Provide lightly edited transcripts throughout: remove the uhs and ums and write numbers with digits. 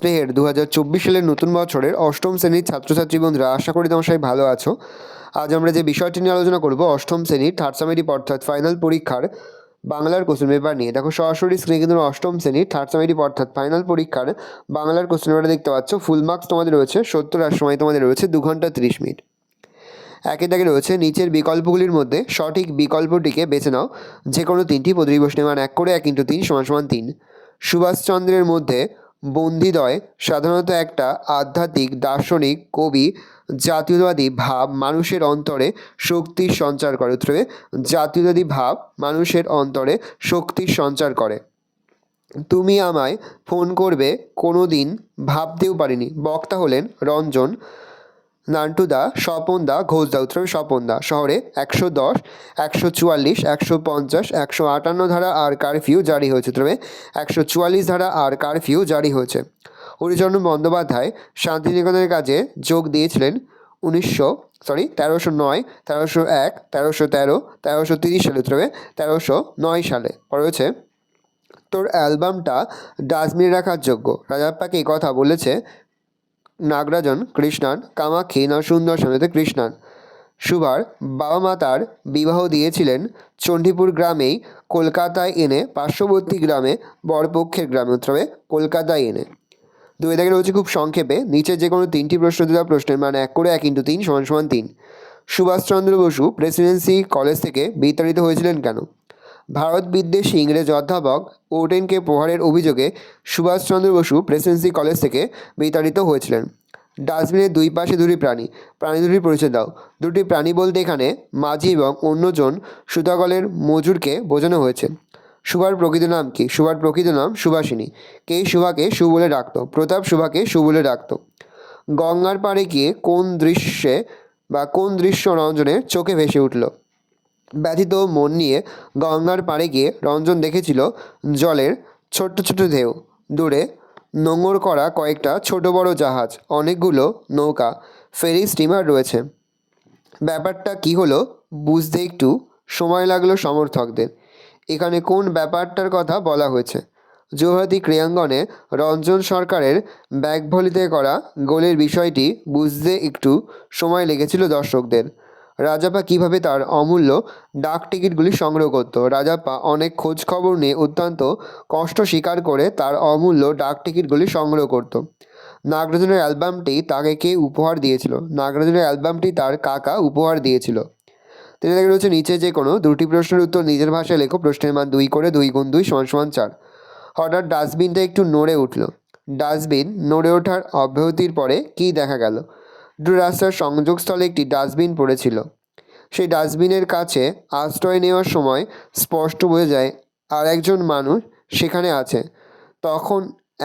স্নেহের 2024 সালের নতুন বছরের অষ্টম শ্রেণীর ছাত্রছাত্রী বন্ধুরা, আশা করি তোমার সবাই ভালো আছো। আজ আমরা যে বিষয়টি নিয়ে আলোচনা করব অষ্টম শ্রেণীর থার্ড সামেটিভ অর্থাৎ ফাইনাল পরীক্ষার বাংলার কোশ্চেন পেপার নিয়ে। দেখো সরাসরি স্ক্রিনে কিন্তু অষ্টম শ্রেণীর থার্ড সামেটিভ অর্থাৎ ফাইনাল পরীক্ষার বাংলার কোশ্চেন পেপারটা দেখতে পাচ্ছ। ফুল মার্কস তোমাদের রয়েছে 70 আর সময় তোমাদের রয়েছে 2 ঘন্টা 30 মিনিট। একে দাগে রয়েছে নিচের বিকল্পগুলির মধ্যে সঠিক বিকল্পটিকে বেছে নাও। যে কোনো তিনটি প্রতিটি প্রশ্নের মান 1 করে 1 × 3 = 3। সুভাষচন্দ্রের মধ্যে বন্দিদ্বয় সাধারণত একটা আধ্যাত্মিক দার্শনিক কবি জাতীয়তাবাদী ভাব মানুষের অন্তরে শক্তির সঞ্চার করে। উত্তরে জাতীয়তাবাদী ভাব মানুষের অন্তরে শক্তির সঞ্চার করে। তুমি আমায় ফোন করবে কোনো দিন ভাবতেও পারিনি। বক্তা হলেন রঞ্জন, নান্টুদা, স্বপনদা, ঘোষদা। উত্তরে স্বপনদা। শহরে 110, 144, 150, 158 ধারা আর কারফিউ জারি হয়েছে। উত্তরে 144 ধারা আর কারফিউ জারি হয়েছে। হরিচরণ বন্দ্যোপাধ্যায় শান্তিনিকেতনের কাজে যোগ দিয়েছিলেন 1309, 1301, 1313, 1330 সালে। উত্তরে 1309 সালে। পরে রয়েছে তোর অ্যালবামটা ডাস্টবিনে রাখার যোগ্য। রাজাপ্পাকে এই কথা বলেছে নাগরাজন, কৃষ্ণান, কামাক্ষী না সুন্দর সমেত কৃষ্ণান। সুভার বাবা মা তার বিবাহ দিয়েছিলেন চণ্ডীপুর গ্রামেই, কলকাতায় এনে পার্শ্ববর্তী গ্রামে বরপক্ষের গ্রামে। উত্তরে কলকাতায় এনে। দুই দাগে রয়েছে খুব সংক্ষেপে নিচে যে কোনো তিনটি প্রশ্ন দেওয়া প্রশ্নের মান 1 করে 1 × 3 = 3। সুভাষচন্দ্র বসু প্রেসিডেন্সি কলেজ থেকে বিতাড়িত হয়েছিলেন কেন? ভারত বিদ্বেষী ইংরেজ অধ্যাপক ওটেনকে প্রহারের অভিযোগে সুভাষচন্দ্র বসু প্রেসিডেন্সি কলেজ থেকে বিতাড়িত হয়েছিলেন। ডাস্টবিনের দুই পাশে দুটি প্রাণী দুটির পরিচয় দাও। দুটি প্রাণী বলতে এখানে মাঝি এবং অন্যজন সুতাকলের মজুরকে বোঝানো হয়েছে। সুভার প্রকৃত নাম কি? সুভার প্রকৃত নাম সুভাষিনী। কে সুভাকে সু বলে ডাকত? প্রতাপ সুভাকে সু বলে ডাকত। গঙ্গার পাড়ে গিয়ে কোন দৃশ্য রঞ্জনের চোখে ভেসে উঠল? ব্যথিত মন নিয়ে গঙ্গার পাড়ে গিয়ে রঞ্জন দেখেছিল জলের ছোট্ট ছোট্ট ঢেউ, দূরে নোঙর করা কয়েকটা ছোট বড় জাহাজ, অনেকগুলো নৌকা, ফেরি স্টিমার রয়েছে। ব্যাপারটা কি হলো বুঝতে একটু সময় লাগলো সমর্থকদের। এখানে কোন ব্যাপারটার কথা বলা হয়েছে? যুবভারতী ক্রীড়াঙ্গনে রঞ্জন সরকারের ব্যাগভলিতে করা গোলের বিষয়টি বুঝতে একটু সময় লেগেছিল দর্শকদের। রাজাপ্পা কীভাবে তার অমূল্য ডাক টিকিটগুলি সংগ্রহ করত? রাজাপ্পা অনেক খোঁজ খবর নিয়ে অত্যন্ত কষ্ট স্বীকার করে তার অমূল্য ডাক টিকিটগুলি সংগ্রহ করত। নাগরাজনের অ্যালবামটি তাকে কে উপহার দিয়েছিল? নাগরাজনের অ্যালবামটি তার কাকা উপহার দিয়েছিল। তিনি দেখে রয়েছে নিচে যে কোনো দুটি প্রশ্নের উত্তর নিজের ভাষায় লেখো। প্রশ্নের মান 2 করে 2 × 2 = 4। হঠাৎ ডাস্টবিনটা একটু নড়ে উঠল। ডাস্টবিন নড়ে ওঠার অব্যাহতির পরে কী দেখা গেল? দুটো রাস্তার সংযোগস্থলে একটি ডাস্টবিন পড়েছিল। সেই ডাস্টবিনের কাছে আশ্রয় নেওয়ার সময় স্পষ্ট বোঝা যায় আর একজন মানুষ সেখানে আছে। তখন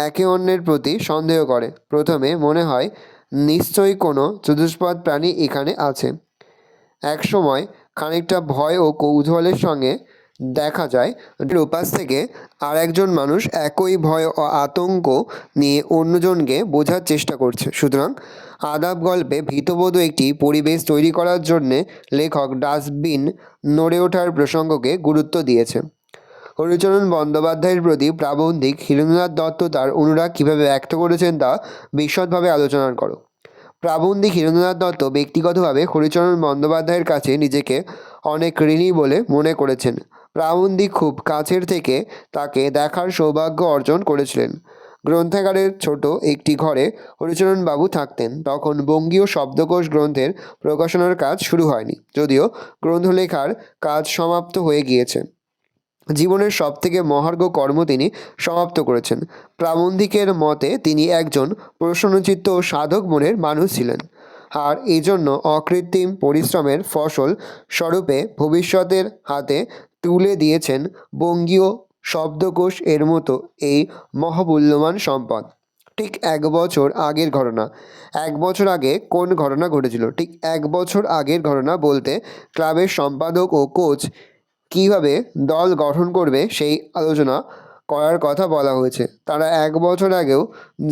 একে অন্যের প্রতি সন্দেহ করে। প্রথমে মনে হয় নিশ্চয়ই কোনো চতুষ্পদ প্রাণী এখানে আছে। এক সময় খানিকটা ভয় ও কৌতূহলের সঙ্গে দেখা যায় ওপাশ থেকে আর একজন মানুষ একই ভয় ও আতঙ্ক নিয়ে অন্যজনকে বোঝার চেষ্টা করছে। সুতরাং আদাব গল্পে ভীতবোধ একটি পরিবেশ তৈরি করার জন্যে লেখক ডাস্টবিন নড়ে ওঠার প্রসঙ্গকে গুরুত্ব দিয়েছে। হরিচরণ বন্দ্যোপাধ্যায়ের প্রতি প্রাবন্ধিক হীরেন্দ্রনাথ দত্ত তার অনুরাগ কীভাবে ব্যক্ত করেছেন তা বিশদভাবে আলোচনা করো। প্রাবন্ধিক হীরেন্দ্রনাথ দত্ত ব্যক্তিগতভাবে হরিচরণ বন্দ্যোপাধ্যায়ের কাছে নিজেকে অনেক ঋণী বলে মনে করেছেন। প্রাবন্ধিক খুব কাছের থেকে তাকে দেখার সৌভাগ্য অর্জন করেছিলেন। গ্রন্থাগারের ছোট একটি ঘরে হরিচরণবাবু থাকতেন। তখন বঙ্গীয় শব্দকোষ গ্রন্থের প্রকাশনার কাজ শুরু হয়নি, যদিও গ্রন্থ লেখার কাজ সমাপ্ত হয়ে গিয়েছে। জীবনের সবথেকে মহার্ঘ কর্ম তিনি সমাপ্ত করেছেন। প্রাবন্ধিকের মতে তিনি একজন প্রসন্নচিত্ত ও সাধক মনের মানুষ ছিলেন, আর এই জন্য অকৃত্রিম পরিশ্রমের ফসল স্বরূপে ভবিষ্যতের হাতে তুলে দিয়েছেন বঙ্গীয় শব্দকোষ এর মতো এই মহামূল্যবান সম্পদ। ঠিক 1 বছর আগের ঘটনা। 1 বছর আগে কোন ঘটনা ঘটেছিল? ঠিক 1 বছর আগের ঘটনা বলতে ক্লাবের সম্পাদক ও কোচ কীভাবে দল গঠন করবে সেই আলোচনা করার কথা বলা হয়েছে। তারা 1 বছর আগেও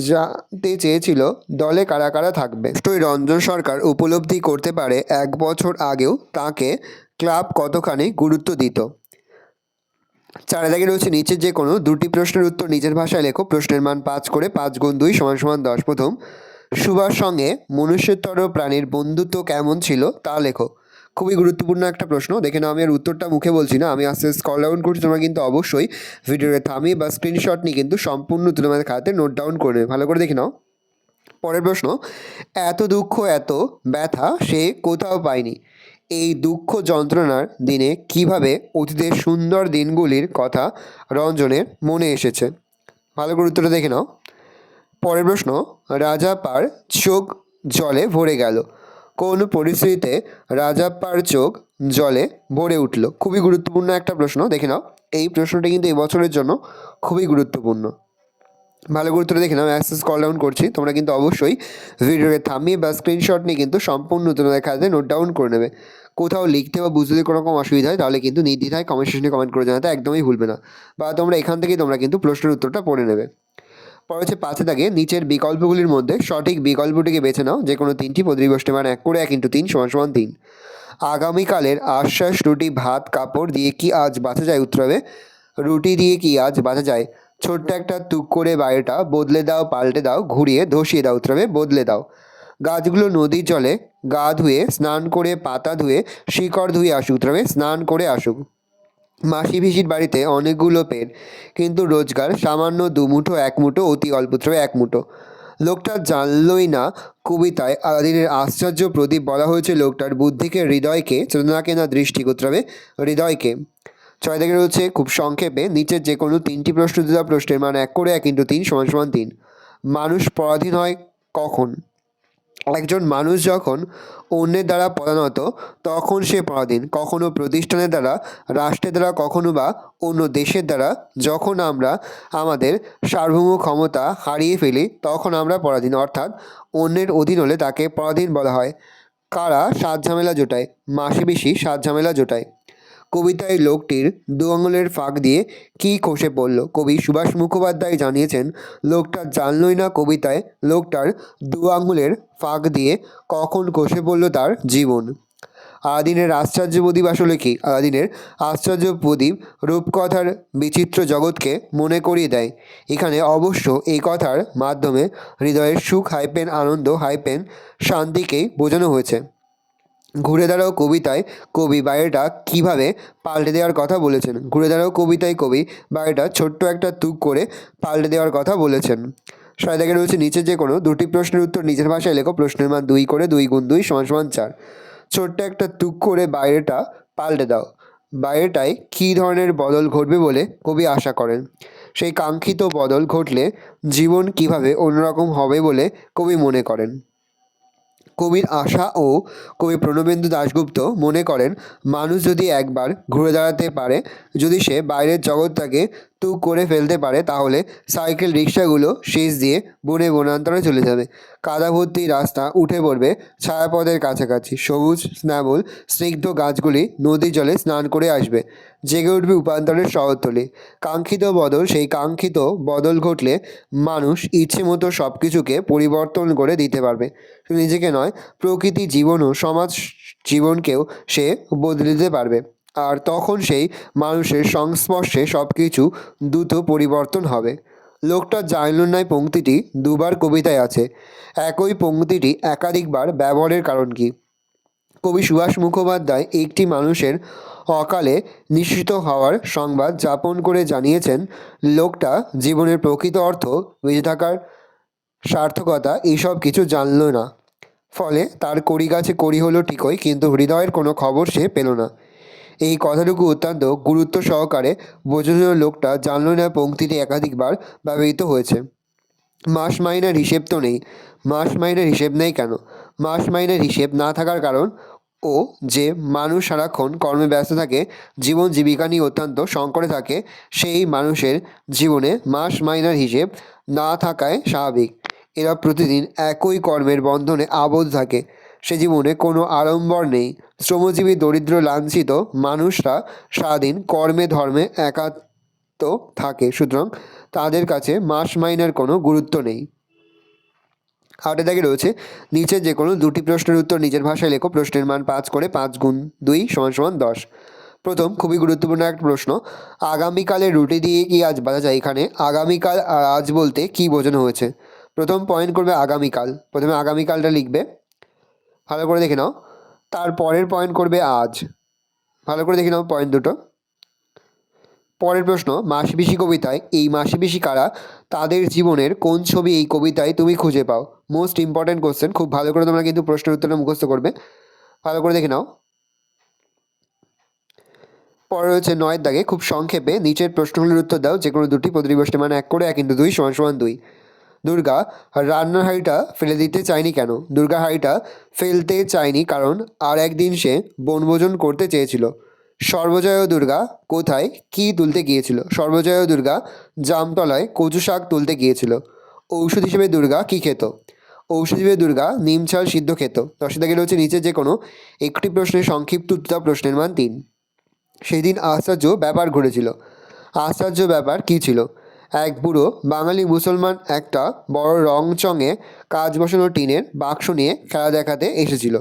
জানতে চেয়েছিল দলে কারা কারা থাকবে। রঞ্জন সরকার উপলব্ধি করতে পারে 1 বছর আগেও তাকে ক্লাব কতখানি গুরুত্ব দিত। চারে দাগে রয়েছে নিচের যে কোনো দুটি প্রশ্নের উত্তর নিজের ভাষায় লেখো। প্রশ্নের মান 5 করে, 5 গুণ 2 সমান সমান 10। প্রথম, সুভার সঙ্গে মনুষ্যতর প্রাণীর বন্ধুত্ব কেমন ছিল তা লেখো। খুবই গুরুত্বপূর্ণ একটা প্রশ্ন। দেখে নাও, আমি আর উত্তরটা মুখে বলছি না, আমি আস্তে আস্তে স্ক্রল ডাউন করছি। তোমরা কিন্তু অবশ্যই ভিডিওতে থামিয়ে বা স্ক্রিনশট নিয়ে কিন্তু সম্পূর্ণ তোমাদের খাতাতে নোট ডাউন করে নেবে। ভালো করে দেখে নাও। পরের প্রশ্ন, এত দুঃখ এত ব্যথা সে কোথাও পায়নি। এই দুঃখ যন্ত্রণার দিনে কিভাবে অতীতের সুন্দর দিনগুলির কথা রঞ্জনের মনে এসেছে। ভালো করে উত্তরটা দেখে নাও। পরের প্রশ্ন, রাজাপ্পার চোখ জলে ভরে গেল। কোন পরিস্থিতিতে রাজাপ্পার চোখ জলে ভরে উঠল? খুবই গুরুত্বপূর্ণ একটা প্রশ্ন, দেখে নাও। এই প্রশ্নটি কিন্তু এই বছরের জন্য খুবই গুরুত্বপূর্ণ। ভালো করে উত্তরটা দেখে নাও। অ্যাক্সেস কল ডাউন করছি, তোমরা কিন্তু অবশ্যই ভিডিওকে থামিয়ে বা স্ক্রিনশট নিয়ে কিন্তু সম্পূর্ণ তোমাদের খাতাতে নোট ডাউন করে নেবে। কোথাও লিখতে বা বুঝতে কোনো রকম অসুবিধা হয় তাহলে কিন্তু নির্দ্বিধায় কমেন্ট সেকশনে কমেন্ট করে জানাতে একদমই ভুলবে না। বা তোমরা এখান থেকেই তোমরা কিন্তু প্রশ্নের উত্তরটা পড়ে নেবে। পরে হচ্ছে 5 দাগে নিচের বিকল্পগুলির মধ্যে সঠিক বিকল্পটিকে বেছে নাও। যে কোনো তিনটি প্রতিটি প্রশ্নের মান 1 করে 1 × 3 = 3। আগামীকালের আশ্বাস রুটি ভাত কাপড় দিয়ে কি আজ বাঁচা যায়? উত্তর হবে রুটি দিয়ে কি আজ বাঁচা যায়। ছোট্ট একটা তুক করে বাইরেটা বদলে দাও, পাল্টে দাও, ঘুরিয়ে ধসিয়ে দাও। উত্তর হবে বদলে দাও। গাছগুলো নদীর জলে গা ধুয়ে স্নান করে পাতা ধুয়ে শিকড় ধুয়ে আসুক। উত্তর হবে স্নান করে আসুক। মাসি পিসির বাড়িতে অনেকগুলো পেট, কিন্তু রোজগার সামান্য 2 মুঠো 1 মুঠো অতি অল্প। উত্তর হবে 1 মুঠো। লোকটা জানলই না কবিতায় আলাদিনের আশ্চর্য প্রদীপ বলা হয়েছে লোকটার বুদ্ধিকে হৃদয়কে চেতনাকে না দৃষ্টি। উত্তর হবে হৃদয়কে। 6 দাগে রয়েছে খুব সংক্ষেপে নিচের যে কোনো তিনটি প্রশ্ন দেওয়া প্রশ্নের মান 1 করে 1 × 3 = 3। মানুষ পরাধীন হয় কখন? একজন মানুষ যখন অন্যের দ্বারা প্রধানত তখন সে পরাধীন। কখনো প্রতিষ্ঠানের দ্বারা, রাষ্ট্রের দ্বারা, কখনো বা অন্য দেশের দ্বারা। যখন আমরা আমাদের সার্বভৌম ক্ষমতা হারিয়ে ফেলি তখন আমরা পরাধীন, অর্থাৎ অন্যের অধীন হলে তাকে পরাধীন বলা হয়। কারা সাত ঝামেলা জোটায়? মাসি পিসি সাত ঝামেলা জোটায়। কবিতায় লোকটির 2 আঙুলের ফাঁক দিয়ে কী খসে পড়ল? কবি সুভাষ মুখোপাধ্যায় জানিয়েছেন, লোকটা জানলই না কবিতায় লোকটার 2 আঙুলের ফাঁক দিয়ে কখন খসে পড়ল তার জীবন। আলাদিনের আশ্চর্য প্রদীপ আসলে কি? আলাদিনের আশ্চর্য প্রদীপ রূপকথার বিচিত্র জগৎকে মনে করিয়ে দেয়। এখানে অবশ্য এই কথার মাধ্যমে হৃদয়ের সুখ আনন্দ শান্তিকেই বোঝানো হয়েছে। ঘুরে দাঁড়াও কবিতায় কবি বাইরেটা কীভাবে পাল্টে দেওয়ার কথা বলেছেন। ঘুরে দাঁড়াও কবিতায় কবি বাইরেটা ছোট্ট একটা তুক করে পাল্টে দেওয়ার কথা বলেছেন। 6 দাগে রয়েছে নিচে যে কোনো দুটি প্রশ্নের উত্তর নিজের ভাষায় লেখো। প্রশ্নের মান 2 করে, 2 গুণ 2 = 4। ছোট্ট একটা তুক করে বাইরেটা পাল্টে দাও। বাইরেটায় কী ধরনের বদল ঘটবে বলে কবি আশা করেন? সেই কাঙ্ক্ষিত বদল ঘটলে জীবন কীভাবে অন্যরকম হবে বলে কবি মনে করেন? কবির আশা ও কবি প্রণবেন্দু দাশগুপ্ত মনে করেন, মানুষ যদি একবার ঘুরে দাঁড়াতে পারে, যদি সে বাইরের জগৎটাকে তুক করে ফেলতে পারে, তাহলে সাইকেল রিক্সাগুলো শেষ দিয়ে বনে বনান্তরে চলে যাবে। কাদা ভর্তি রাস্তা উঠে পড়বে ছায়াপথের কাছাকাছি। সবুজ শ্যামল স্নিগ্ধ গাছগুলি নদীর জলে স্নান করে আসবে। জেগে উঠবে উপান্তরের শহরতলি। সেই কাঙ্ক্ষিত বদল ঘটলে মানুষ ইচ্ছে মতো সব কিছুকে পরিবর্তন করে দিতে পারবে। শুধু নিজেকে নয়, প্রকৃতি, জীবন ও সমাজ জীবনকেও সে বদলে দিতে পারবে। আর তখন সেই মানুষের সংস্পর্শে সব কিছু দ্রুত পরিবর্তন হবে। লোকটা জানল না পংক্তিটি দুবার কবিতায় আছে। একই পংক্তিটি একাধিকবার ব্যবহারের কারণ কী? কবি সুভাষ মুখোপাধ্যায় একটি মানুষের অকালে নিঃশেষ হওয়ার সংবাদ যাপন করে জানিয়েছেন, লোকটা জীবনের প্রকৃত অর্থ, বেঁচে থাকার সার্থকতা এইসব কিছু জানল না। ফলে তার কড়ি গাছে কড়ি হলো ঠিকই, কিন্তু হৃদয়ের কোনো খবর সে পেল না। এই কথাটুকু অত্যন্ত গুরুত্ব সহকারে বোঝানো লোকটা জানল না পংক্তিটি একাধিকবার ব্যবহৃত হয়েছে। মাস মাইনের হিসেব তো নেই। মাস মাইনের হিসেব নেই কেন? মাস মাইনের হিসেব না থাকার কারণ ও যে মানুষ সারাক্ষণ কর্মে ব্যস্ত থাকে, জীবন জীবিকা নিয়ে অত্যন্ত সংকটে থাকে, সেই মানুষের জীবনে মাস মাইনের হিসেব না থাকায় স্বাভাবিক। এরা প্রতিদিন একই কর্মের বন্ধনে আবদ্ধ থাকে। সে জীবনে কোনো আড়ম্বর নেই। শ্রমজীবী দরিদ্র লাঞ্ছিত মানুষরা সারাদিন কর্মে ধর্মে একাত্ম থাকে, সুতরাং তাদের কাছে মাস মাইনের কোনো গুরুত্ব নেই। 8 দাগে রয়েছে নিচে যে কোনো দুটি প্রশ্নের উত্তর নিজের ভাষায় লেখো। প্রশ্নের মান 5 করে, 5 গুণ 2 = 10। প্রথম খুবই গুরুত্বপূর্ণ একটা প্রশ্ন, আগামীকালের রুটি দিয়ে কি আজ বাজা যায়? এখানে আগামীকাল আর আজ বলতে কি বোঝানো হয়েছে? প্রথম পয়েন্ট করবে আগামীকাল, প্রথমে আগামীকালটা লিখবে, ভালো করে দেখে নাও। তারপরের পয়েন্ট করবে আজ, ভালো করে দেখে নাও পয়েন্ট দুটো। পরের প্রশ্ন, মাসি পিসি কবিতায় এই মাসি পিসি কারা? তাদের জীবনের কোন ছবি এই কবিতায় তুমি খুঁজে পাও? মোস্ট ইম্পর্ট্যান্ট কোশ্চেন, খুব ভালো করে তোমরা কিন্তু প্রশ্নের উত্তরটা মুখস্থ করবে, ভালো করে দেখে নাও। পরে রয়েছে 9 দাগে, খুব সংক্ষেপে নিচের প্রশ্নগুলির উত্তর দাও, যে কোনো দুটি, প্রতিটি প্রশ্নের মান 1 করে, 1 × 2 = 2। দুর্গা রান্নার হাঁড়িটা ফেলে দিতে চায়নি কেন? দুর্গা হাঁড়িটা ফেলতে চায়নি কারণ আর একদিন সে বনভোজন করতে চেয়েছিল। সর্বজয় দুর্গা কোথায় কী তুলতে গিয়েছিল? সর্বজয় দুর্গা জামতলায় কচু শাক তুলতে গিয়েছিল। ঔষধ হিসেবে দুর্গা কী খেত? ঔষধ হিসেবে দুর্গা নিম চাল সিদ্ধ খেত। 10 দাগে রয়েছে নিচে যে কোনো একটি প্রশ্নের সংক্ষিপ্ত উত্তর, প্রশ্নের মান 3। সেদিন আশ্চর্য ব্যাপার ঘটেছিল। আশ্চর্য ব্যাপার কী ছিল? এক বুড়ো বাঙালি মুসলমান একটা বড় রংচঙে কাঁচ বসানো টিনের বাক্স নিয়ে খেলা দেখাতে এসেছিল।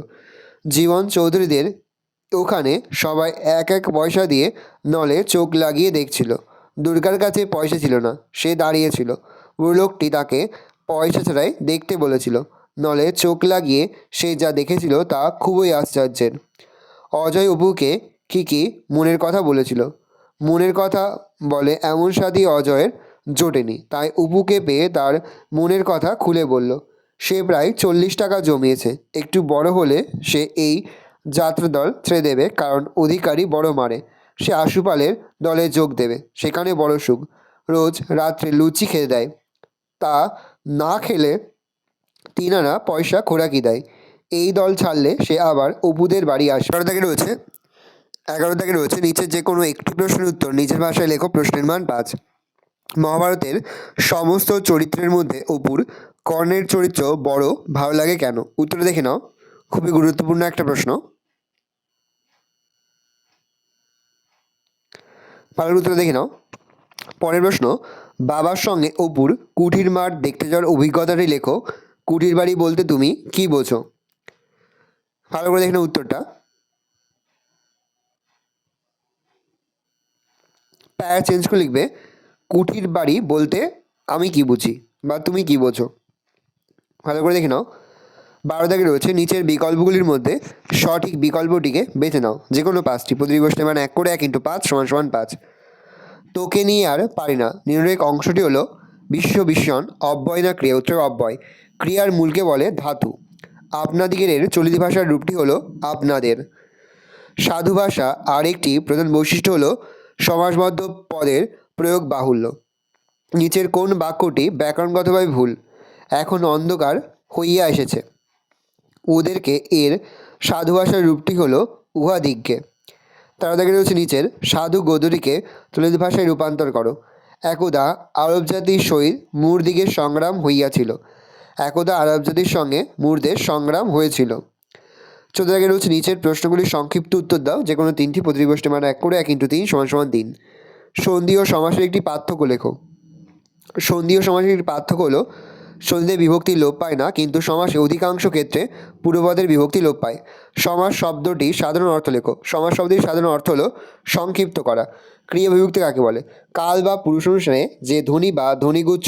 জীবন চৌধুরীদের ওখানে সবাই এক এক পয়সা দিয়ে নলে চোখ লাগিয়ে দেখছিল। দুর্গার কাছে পয়সা ছিল না, সে দাঁড়িয়েছিল। বুড়ো লোকটি তাকে পয়সা ছাড়াই দেখতে বলেছিল। নলে চোখ লাগিয়ে সে যা দেখেছিল তা খুবই আশ্চর্যের। অজয় অপুকে কি মনের কথা বলেছিল। মনের কথা বলে এমন স্বাদই অজয়ের জোটেনি, তাই অপুকে পেয়ে তার মনের কথা খুলে বলল। সে প্রায় 40 টাকা জমিয়েছে। একটু বড় হলে সে এই যাত্রাদল ছেড়ে দেবে, কারণ অধিকারী বড় মারে। সে আশুপালের দলে যোগ দেবে, সেখানে বড় সুখ। রোজ রাত্রে লুচি খেতে দেয়, তা না খেলে 3 আনা পয়সা খোরাকি দেয়। এই দল ছাড়লে সে আবার অপুদের বাড়ি আসে। 11 দাগে রয়েছে নিচের যে কোনো একটি প্রশ্নের উত্তর নিজের ভাষায় লেখো, প্রশ্নের মান 5। মহাভারতের সমস্ত চরিত্রের মধ্যে অপুর কর্ণের চরিত্র বড় ভালো লাগে কেন? উত্তরটা দেখে নাও, খুবই গুরুত্বপূর্ণ একটা প্রশ্ন, ভালো উত্তরটা দেখে নাও। পরের প্রশ্ন, বাবার সঙ্গে অপুর কুঠির মাঠ দেখতে যাওয়ার অভিজ্ঞতাটি লেখো। কুঠির বাড়ি বলতে তুমি কি বোঝো? ভালো করে দেখে নাও উত্তরটা। প্যারা চেঞ্জ করে লিখবে, কুঠির বাড়ি বলতে আমি কি বুঝি বা তুমি কি বোঝো, ভালো করে দেখে নাও। 12 দাগে রয়েছে নিচের বিকল্পগুলির মধ্যে সঠিক বিকল্পটিকে বেছে নাও, যে কোনো 5টি, প্রতিটি প্রশ্নের মান 1 করে, 1 × 5 = 5। তোকে নিয়ে আর পারি না নির্ণয়ক অংশটি হলো বিশ্ববিষণ অব্যয় না ক্রিয়া? উত্তর অব্যয়। ক্রিয়ার মূলকে বলে ধাতু। আপনাদিগের চলিত ভাষার রূপটি হলো আপনাদের। সাধু ভাষা আরেকটি প্রধান বৈশিষ্ট্য হলো সমাসবদ্ধ পদের প্রয়োগ বাহুল্য। নিচের কোন বাক্যটি ব্যাকরণগতভাবে ভুল? এখন অন্ধকার হইয়া এসেছে। ওদেরকে এর সাধু ভাষার রূপটি হলো উহাদিগকে। তারা দেখে রয়েছে নিচের সাধু গদুরীকে চলিত ভাষায় রূপান্তর করো। একদা আরব জাতির সহিত মুরদিগের সংগ্রাম হইয়াছিল। একদা আরব জাতির সঙ্গে মুরদের সংগ্রাম হয়েছিল। 14 দাগে রয়েছে নিচের প্রশ্নগুলির সংক্ষিপ্ত উত্তর দাও, যে কোনো 3টি, প্রতিটি প্রশ্নের মান 1 করে, 1 × 3 = 3। সন্ধি ও সমাসের একটি পার্থক্য লেখো। সন্ধি ও সমাসের একটি পার্থক্য হলো সন্ধিতে বিভক্তি লোপ পায় না, কিন্তু সমাসে অধিকাংশ ক্ষেত্রে পূর্বপদের বিভক্তি লোপ পায়। সমাস শব্দটি সাধারণ অর্থ লেখো। সমাস শব্দটির সাধারণ অর্থ হলো সংক্ষিপ্ত করা। ক্রিয়া বিভক্তি কাকে বলে? কাল বা পুরুষ অনুসারে যে ধ্বনি বা ধ্বনিগুচ্ছ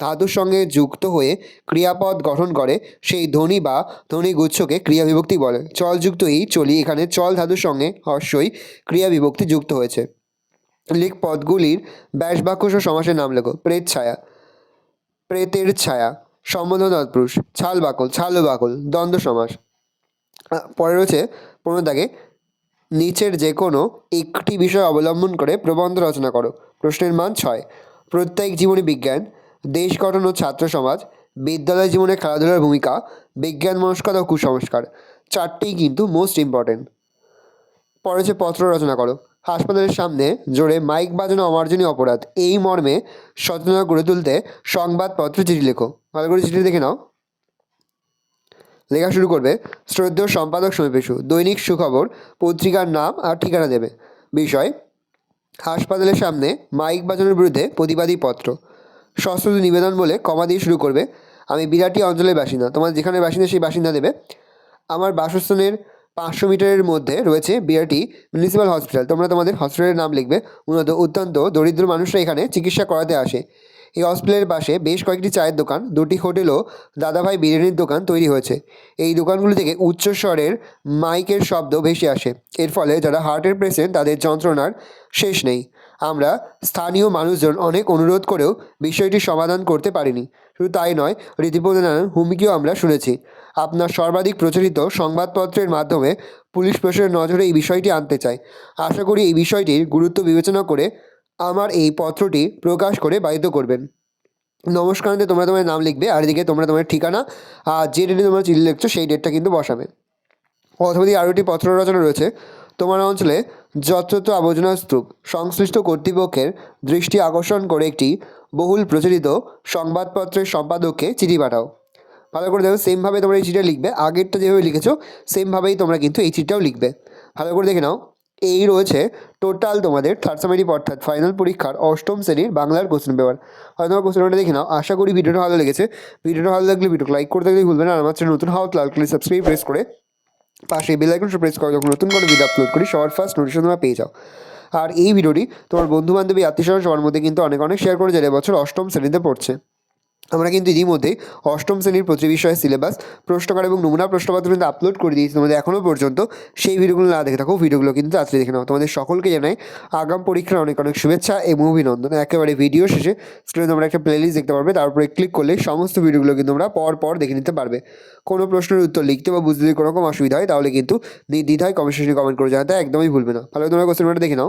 ধাতুর সঙ্গে যুক্ত হয়ে ক্রিয়াপদ গঠন করে, সেই ধ্বনি বা ধ্বনিগুচ্ছকে ক্রিয়া বিভক্তি বলে। চলযুক্ত এই চলি, এখানে চল ধাতুর সঙ্গে হর্ষই ক্রিয়া বিভক্তি যুক্ত হয়েছে। লিখ পদগুলির ব্যাসবাক্য সহ সমাসের নাম লেখো। প্রেত ছায়া, প্রেতের ছায়া। সম্বোধন তৎপুরুষ। ছাল বাকল, ছালু বাকল, দ্বন্দ্ব সমাস। পরে রয়েছে 15 দাগে, নিচের যে কোনো একটি বিষয় অবলম্বন করে প্রবন্ধ রচনা করো। প্রশ্নের মান 6। প্রত্যেক জীবনী বিজ্ঞান, দেশ গঠন ও ছাত্র সমাজ, বিদ্যালয় জীবনে খেলাধুলার ভূমিকা, বিজ্ঞান মনস্কতা ও কুসংস্কার, 4টিই কিন্তু মোস্ট ইম্পর্টেন্ট। পরে হচ্ছে পত্র রচনা করো। হাসপাতালের সামনে জোরে মাইক বাজানো অমার্জনীয় অপরাধ, এই মর্মে সচেতনতা গড়ে তুলতে সংবাদপত্র চিঠি লেখো। ভালো করে চিঠি দেখে নাও, লেখা শুরু করবে। শ্রদ্ধেয় সম্পাদক সমীপেশু, দৈনিক সুখবর পত্রিকার নাম আর ঠিকানা দেবে। বিষয়, হাসপাতালের সামনে মাইক বাজানোর বিরুদ্ধে প্রতিবাদী পত্র। সশ্রদ্ধ নিবেদন বলে কমা দিয়ে শুরু করবে। আমি বিরাটি অঞ্চলের বাসিন্দা, তোমার যেখানে বাসিন্দা সেই বাসিন্দা দেবে। আমার বাসস্থানের 500 মিটারের মধ্যে রয়েছে বিআরটি মিউনিসিপ্যাল হসপিটাল। তোমরা তোমাদের হসপিটালের নাম লিখবে। অত্যন্ত দরিদ্র মানুষরা এখানে চিকিৎসা করাতে আসে। এই হসপিটালের পাশে বেশ কয়েকটি চায়ের দোকান, 2টি হোটেল ও দাদাভাই বিরিয়ানির দোকান তৈরি হয়েছে। এই দোকানগুলি থেকে উচ্চস্বরের মাইকের শব্দ ভেসে আসে। এর ফলে যারা হার্টের পেশেন্ট তাদের যন্ত্রণার শেষ নেই। আমরা স্থানীয় মানুষজন অনেক অনুরোধ করেও বিষয়টি সমাধান করতে পারিনি। শুধু তাই নয়, রীতিপ্রধানের হুমকিও আমরা শুনেছি। আপনার সর্বাধিক প্রচারিত সংবাদপত্রের মাধ্যমে পুলিশ প্রশাসনের নজরে এই বিষয়টি আনতে চাই। আশা করি এই বিষয়টির গুরুত্ব বিবেচনা করে আমার এই পত্রটি প্রকাশ করে বাধিত করবেন। নমস্কারান্তে তোমরা তোমার নাম লিখবে, আর এদিকে তোমরা তোমার ঠিকানা আর যে ডেটে তোমরা চিঠি লিখছো সেই ডেটটা কিন্তু বসাবে। অথবা আরও একটি পত্র রচনা রয়েছে। তোমার অঞ্চলে যত্রতত্র আবর্জনা স্তূপ, সংশ্লিষ্ট কর্তৃপক্ষের দৃষ্টি আকর্ষণ করে একটি বহুল প্রচলিত সংবাদপত্রের সম্পাদককে চিঠি পাঠাও। ভালো করে দেখো, সেমভাবে তোমরা এই চিঠিটা লিখবে। আগেরটা যেভাবে লিখেছো সেমভাবেই তোমরা কিন্তু এই চিঠিটাও লিখবে। ভালো করে দেখে নাও। এই রয়েছে টোটাল তোমাদের থার্ড সামেটিভ অর্থাৎ ফাইনাল পরীক্ষার অষ্টম শ্রেণীর বাংলার কোশ্চেন পেপার। হয়তো তোমার কোশ্চেন পেপারটা দেখে নাও। আশা করি ভিডিওটা ভালো লেগেছে। ভিডিওটা ভালো লাগলে ভিডিওকে লাইক করতে গেলে ভুলবে না। আর আমার চ্যানেল নতুন হওয়া লাল কালার সাবস্ক্রাইব প্রেস করে পাশে বেল আইকনটা প্রেস করো, যখন নতুন কোনো ভিডিও আপলোড করি সবার ফার্স্ট নোটিফিকেশন তোমরা পেয়ে যাও। আর এই ভিডিওটি তোমার বন্ধু বান্ধবী আত্মীয়স্বজন সবার মধ্যে কিন্তু অনেক অনেক শেয়ার করে, যারা এবছর অষ্টম শ্রেণীতে পড়ছে। আমরা কিন্তু ইতিমধ্যেই অষ্টম শ্রেণীর প্রতি বিষয়ে সিলেবাস, প্রশ্নকার এবং নমুনা প্রশ্নপত্র কিন্তু আপলোড করে দিয়েছি তোমাদের এখনও পর্যন্ত। সেই ভিডিওগুলো না দেখে থাকো, ভিডিওগুলো কিন্তু তাড়াতাড়ি দেখে নাও। তোমাদের সকলকে জানাই আগাম পরীক্ষার অনেক অনেক শুভেচ্ছা এবং অভিনন্দন। একেবারে ভিডিও শেষে স্ক্রিনে তোমরা একটা প্লেলিস্ট দেখতে পারবে, তারপরে ক্লিক করলে সমস্ত ভিডিওগুলো কিন্তু তোমরা পর দেখে নিতে পারবে। কোনো প্রশ্নের উত্তর লিখতে বা বুঝতে যদি কোনো রকম অসুবিধা হয় তাহলে কিন্তু নির্দ্বিধায় কমেন্ট সেকশনে কমেন্ট করে জানাতে একদমই ভুলবে না। ভালো তোমরা কোশ্চেন দেখে নাও।